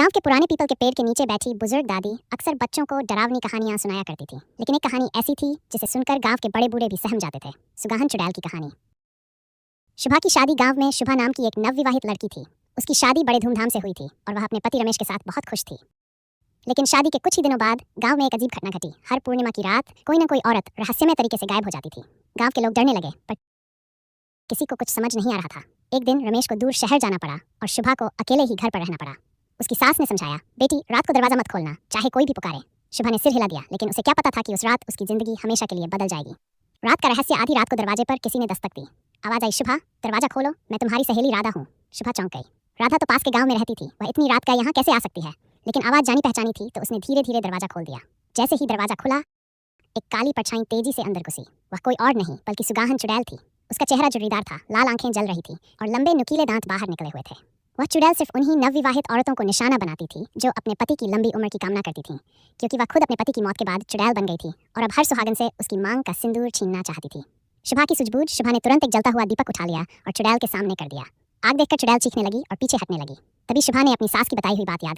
गांव के पुराने पीपल के पेड़ के नीचे बैठी बुजुर्ग दादी अक्सर बच्चों को डरावनी कहानियां सुनाया करती थी। लेकिन एक कहानी ऐसी थी जिसे सुनकर गांव के बड़े बूढ़े भी सहम जाते थे। सुगाहन चुड़ैल की कहानी। शुभा की शादी गांव में शुभा नाम की एक नवविवाहित लड़की थी। उसकी शादी बड़े धूमधाम से हुई थी और वह अपने पति रमेश के साथ बहुत खुश थी। लेकिन शादी के कुछ ही दिनों बाद गांव में एक अजीब घटना घटी। हर पूर्णिमा की रात कोई न कोई औरत रहस्यमय तरीके से गायब हो जाती थी। गांव के लोग डरने लगे, पर किसी को कुछ समझ नहीं आ रहा था। एक दिन रमेश को दूर शहर जाना पड़ा और शुभा को अकेले ही घर पर रहना पड़ा। उसकी सास ने समझाया, बेटी रात को दरवाजा मत खोलना, चाहे कोई भी पुकारे। शुभा ने सिर हिला दिया, लेकिन उसे क्या पता था कि उस रात उसकी जिंदगी हमेशा के लिए बदल जाएगी। रात का रहस्य। आधी रात को दरवाजे पर किसी ने दस्तक दी। आवाज आई, शुभा दरवाजा खोलो, मैं तुम्हारी सहेली राधा हूँ। शुभा चौंक गई। राधा तो पास के गांव में रहती थी, वह इतनी रात का यहाँ कैसे आ सकती है? लेकिन आवाज जानी पहचानी थी, तो उसने धीरे धीरे दरवाजा खोल दिया। जैसे ही दरवाजा खुला, एक काली परछाई तेजी से अंदर घुसी। वह कोई और नहीं बल्कि सुगाहन चुड़ैल थी। उसका चेहरा जुर्रीदार था, लाल आंखें जल रही थी और लंबे नुकीले दांत बाहर निकले हुए थे। वह चुड़ैल सिर्फ उन्हीं नवविवाहित औरतों को निशाना बनाती थी जो अपने पति की लंबी उम्र की कामना करती थीं, क्योंकि वह खुद अपने पति की मौत के बाद चुड़ैल बन गई थी और अब हर सुहागन से उसकी मांग का सिंदूर छीनना चाहती थी। शुभा की सूझबूझ। शुभा ने तुरंत एक जलता हुआ दीपक उठा लिया और चुड़ैल के सामने कर दिया। आग देखकर चुड़ैल चीखने लगी और पीछे हटने लगी। तभी शुभा ने अपनी सास की बताई हुई बात याद